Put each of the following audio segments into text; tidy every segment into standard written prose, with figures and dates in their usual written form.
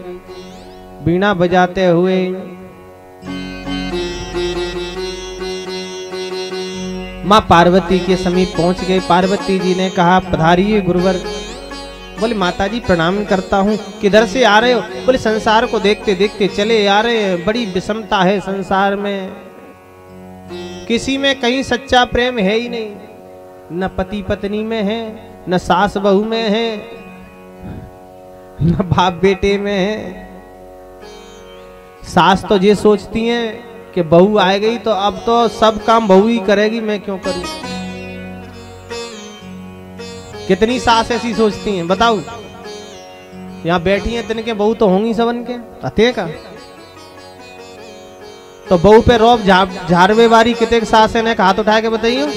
बीणा बजाते हुए माँ पार्वती के समीप पहुंच गए। पार्वती जी ने कहा, पधारिए गुरुवर। बोले, माता जी प्रणाम करता हूँ। किधर से आ रहे हो? बोले, संसार को देखते देखते चले आ रहे हैं। बड़ी विषमता है संसार में, किसी में कहीं सच्चा प्रेम है ही नहीं। न पति पत्नी में है, न सास बहू में है, न बाप बेटे में है। सास तो ये सोचती हैं कि बहू आ गई तो अब तो सब काम बहू ही करेगी, मैं क्यों करूं। कितनी सास ऐसी सोचती हैं बताओ? यहां बैठी हैं तिनके बहू तो होंगी सबन के अते का। तो बहू पे रौब झारवे वारी कितने सास ने हाथ उठा के बताइयो?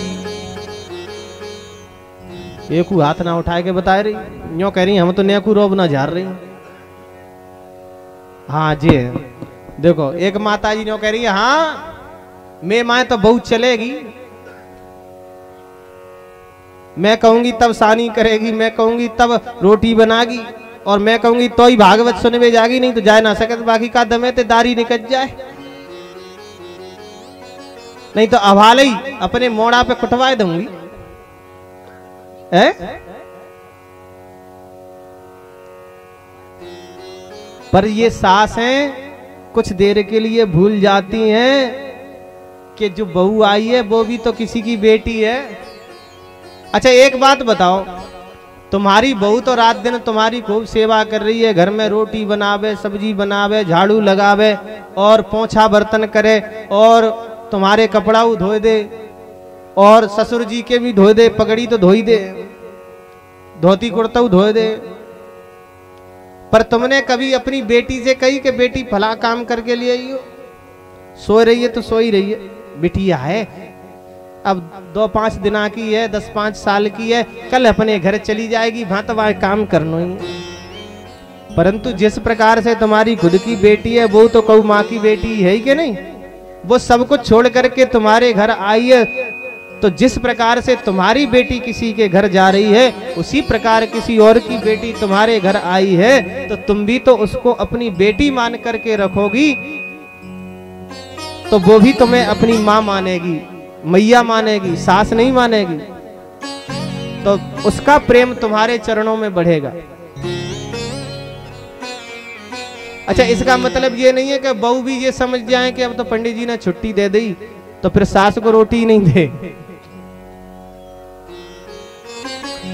एक हाथ ना उठा के बता रही, यूं कह रही हम तो नेकू रौब ना झार रही। हाँ जी, देखो एक माता जी ने कह रही है, हाँ मैं माए तो बहुत चलेगी, मैं कहूंगी तब सानी करेगी, मैं कहूंगी तब रोटी बनागी, और मैं कहूंगी तो ही भागवत सुनवे जागी, नहीं तो जाए ना सकत। बाकी का दमे ते दारी निकल जाए, नहीं तो अभाले ही अपने मोड़ा पे कुटवाए दूंगी। पर ये सासें कुछ देर के लिए भूल जाती हैं कि जो बहू आई है वो भी तो किसी की बेटी है। अच्छा एक बात बताओ, तुम्हारी बहू तो रात दिन तुम्हारी खूब सेवा कर रही है, घर में रोटी बनावे, सब्जी बनावे, झाड़ू लगावे और पोंछा बर्तन करे, और तुम्हारे कपड़ा धोए दे, और ससुर जी के भी धोए दे, पगड़ी तो धोई दे, धोती कुर्ता धोए दे। पर तुमने कभी अपनी बेटी से कही कि बेटी भला काम करके ले आई हो? सो रही है तो सो ही रही है, बिटिया है, अब 2-5 दिना की है, 10-5 साल की है, कल अपने घर चली जाएगी, वहां तो वहां काम करना ही। परंतु जिस प्रकार से तुम्हारी खुद की बेटी है, वो तो कहू माँ की बेटी है ही कि नहीं? वो सब कुछ छोड़ करके तुम्हारे घर आई है, तो जिस प्रकार से तुम्हारी बेटी किसी के घर जा रही है, उसी प्रकार किसी और की बेटी तुम्हारे घर आई है, तो तुम भी तो उसको अपनी बेटी मान करके रखोगी, तो वो भी तुम्हें अपनी माँ मानेगी, मैया मानेगी, सास नहीं मानेगी। तो उसका प्रेम तुम्हारे चरणों में बढ़ेगा। अच्छा इसका मतलब ये नहीं है कि बहू भी ये समझ जाए कि अब तो पंडित जी ने छुट्टी दे दी तो फिर सास को रोटी नहीं दे।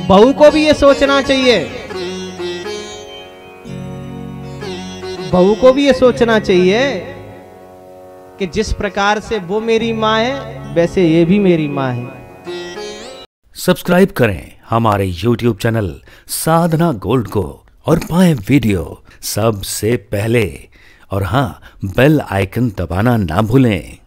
बहू को भी ये सोचना चाहिए, बहू को भी ये सोचना चाहिए कि जिस प्रकार से वो मेरी माँ है, वैसे ये भी मेरी माँ है। सब्सक्राइब करें हमारे YouTube चैनल साधना गोल्ड को और पाएं वीडियो सबसे पहले, और हाँ बेल आइकन दबाना ना भूलें।